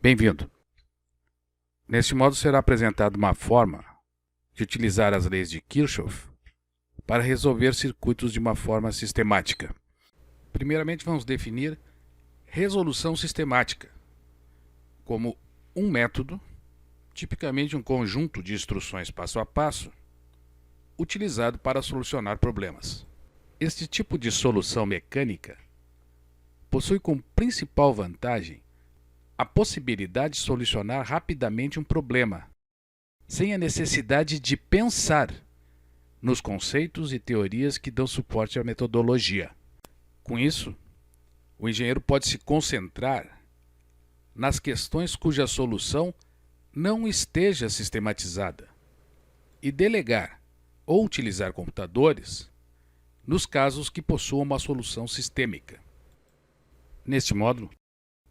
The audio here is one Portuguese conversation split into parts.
Bem-vindo! Neste módulo será apresentada uma forma de utilizar as leis de Kirchhoff para resolver circuitos de uma forma sistemática. Primeiramente, vamos definir resolução sistemática como um método, tipicamente um conjunto de instruções passo a passo, utilizado para solucionar problemas. Este tipo de solução mecânica possui como principal vantagem a possibilidade de solucionar rapidamente um problema, sem a necessidade de pensar nos conceitos e teorias que dão suporte à metodologia. Com isso, o engenheiro pode se concentrar nas questões cuja solução não esteja sistematizada e delegar ou utilizar computadores nos casos que possuam uma solução sistêmica. Neste módulo,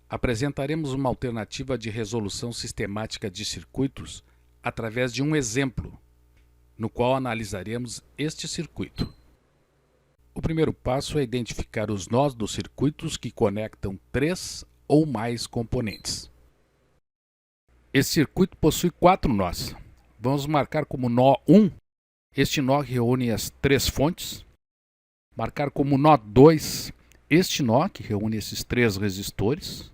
apresentaremos uma alternativa de resolução sistemática de circuitos através de um exemplo, no qual analisaremos este circuito. O primeiro passo é identificar os nós dos circuitos que conectam 3 ou mais componentes. Esse circuito possui 4 nós. Vamos marcar como nó 1 este nó que reúne as 3 fontes. Marcar como nó 2 este nó que reúne esses 3 resistores.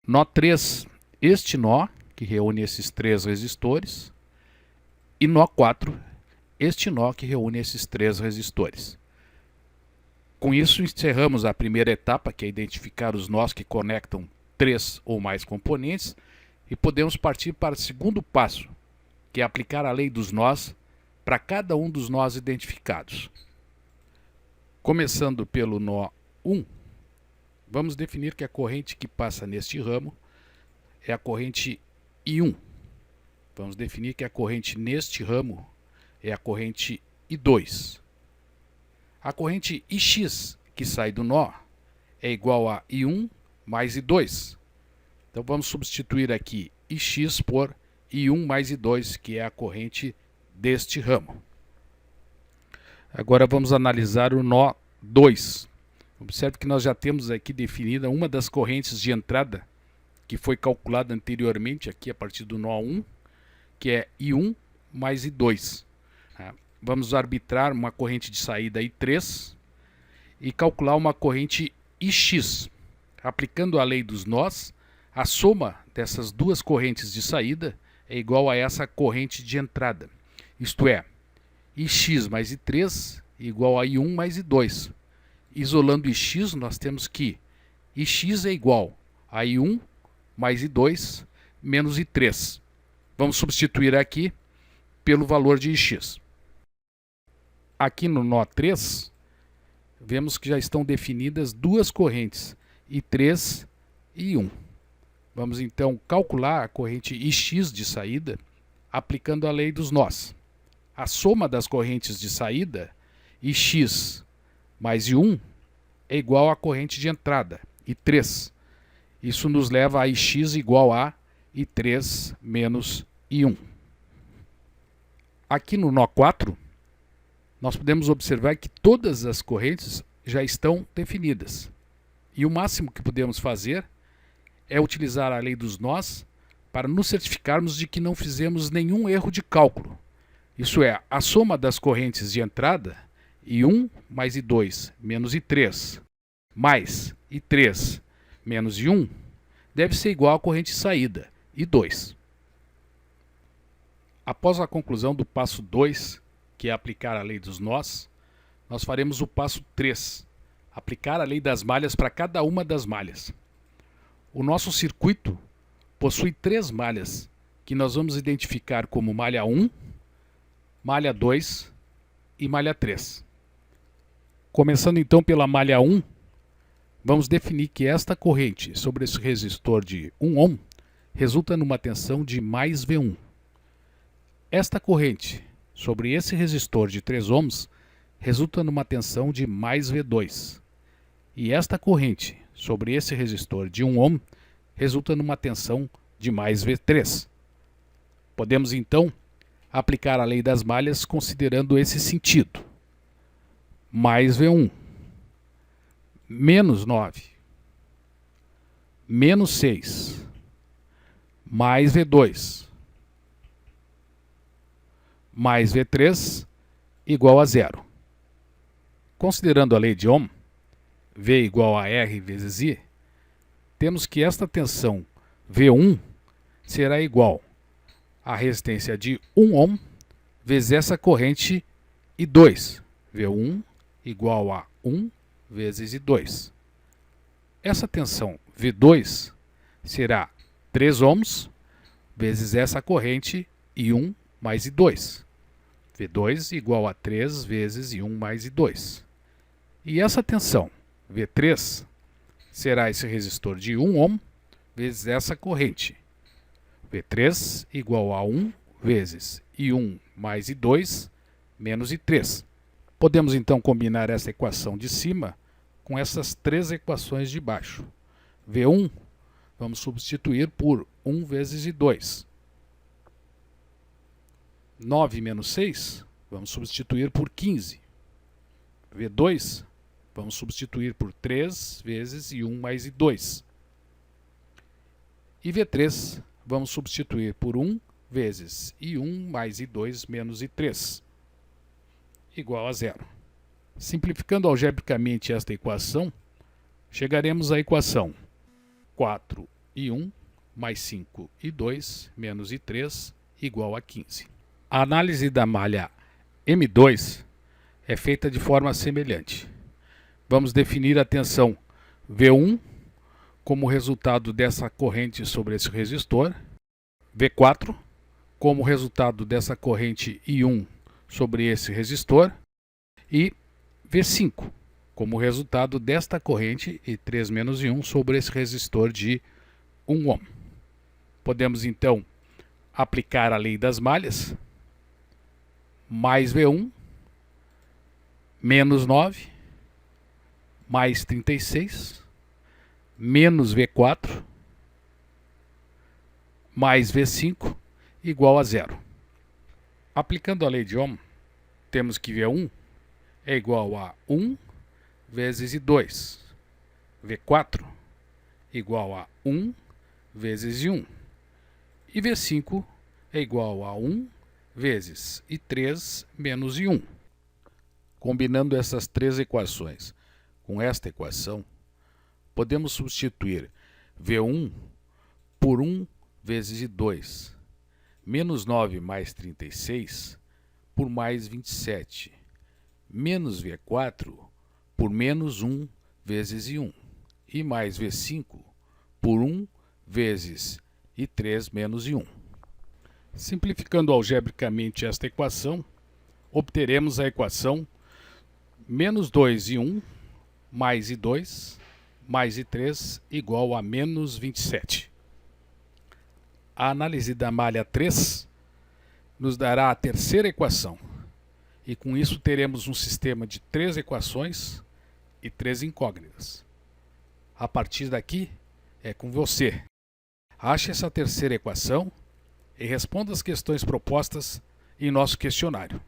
Nó 3, este nó que reúne esses 3 resistores. E nó 4, este nó que reúne esses 3 resistores. Com isso, encerramos a primeira etapa, que é identificar os nós que conectam 3 ou mais componentes, e podemos partir para o segundo passo, que é aplicar a lei dos nós para cada um dos nós identificados. Começando pelo nó 1, vamos definir que a corrente que passa neste ramo é a corrente I1. Vamos definir que a corrente neste ramo é a corrente I2. A corrente IX que sai do nó é igual a I1 mais I2. Então vamos substituir aqui IX por I1 mais I2, que é a corrente deste ramo. Agora vamos analisar o nó 2. Observe que nós já temos aqui definida uma das correntes de entrada que foi calculada anteriormente aqui a partir do nó 1, que é I1 mais I2. Vamos arbitrar uma corrente de saída I3 e calcular uma corrente IX. Aplicando a lei dos nós, a soma dessas duas correntes de saída é igual a essa corrente de entrada. Isto é, IX mais I3 igual a I1 mais I2. Isolando IX, nós temos que IX é igual a I1 mais I2 menos I3. Vamos substituir aqui pelo valor de IX. Aqui no nó 3, vemos que já estão definidas duas correntes, I3 e I1. Vamos então calcular a corrente IX de saída aplicando a lei dos nós. A soma das correntes de saída, IX mais I1, é igual à corrente de entrada, I3. Isso nos leva a IX igual a I3 menos I1. Aqui no nó 4, nós podemos observar que todas as correntes já estão definidas. E o máximo que podemos fazer é utilizar a lei dos nós para nos certificarmos de que não fizemos nenhum erro de cálculo. Isso é, a soma das correntes de entrada, I1 mais I2 menos I3, mais I3 menos I1, deve ser igual à corrente de saída, I2. Após a conclusão do passo 2, que é aplicar a lei dos nós, nós faremos o passo 3, aplicar a lei das malhas para cada uma das malhas. O nosso circuito possui 3 malhas, que nós vamos identificar como malha 1, malha 2 e malha 3. Começando então pela malha 1, vamos definir que esta corrente sobre esse resistor de 1 ohm resulta numa tensão de mais V1. Esta corrente sobre esse resistor de 3 ohms resulta numa tensão de mais V2. E esta corrente sobre esse resistor de 1 ohm resulta numa tensão de mais V3. Podemos então aplicar a lei das malhas considerando esse sentido. Mais V1, menos 9, menos 6, mais V2 mais V3 igual a zero. Considerando a lei de Ohm, V igual a R vezes I, temos que esta tensão V1 será igual à resistência de 1 ohm vezes essa corrente I2. V1 igual a 1 vezes I2. Essa tensão V2 será 3 ohms vezes essa corrente I1 mais I2. V2 igual a 3 vezes I1 mais I2. E essa tensão V3 será esse resistor de 1 ohm vezes essa corrente. V3 igual a 1 vezes I1 mais I2 menos I3. Podemos então combinar essa equação de cima com essas três equações de baixo. V1 vamos substituir por 1 vezes I2. 9 menos 6 vamos substituir por 15. V2 vamos substituir por 3 vezes I1 mais I2. E V3 vamos substituir por 1 vezes I1 mais I2 menos I3, igual a zero. Simplificando algebricamente esta equação, chegaremos à equação 4I1 mais 5I2 menos I3 igual a 15. A análise da malha M2 é feita de forma semelhante. Vamos definir a tensão V1 como resultado dessa corrente sobre esse resistor, V4 como resultado dessa corrente I1 sobre esse resistor e V5 como resultado desta corrente I3 menos I1 sobre esse resistor de 1 ohm. Podemos então aplicar a lei das malhas, mais V1, menos 9, mais 36, menos V4, mais V5, igual a zero. Aplicando a lei de Ohm, temos que V1 é igual a 1 vezes I2, V4 igual a 1 vezes I1, e V5 é igual a 1 vezes I3 menos I1. Combinando essas três equações com esta equação, podemos substituir V1 por 1 vezes I2, menos 9 mais 36 por mais 27, menos V4 por menos 1 vezes I1, e mais V5 por 1 vezes I3 menos I1. Simplificando algebricamente esta equação, obteremos a equação menos 2I1 mais I2 mais I3 igual a menos 27. A análise da malha 3 nos dará a terceira equação, e com isso teremos um sistema de 3 equações e 3 incógnitas. A partir daqui é com você. Ache essa terceira equação e responda as questões propostas em nosso questionário.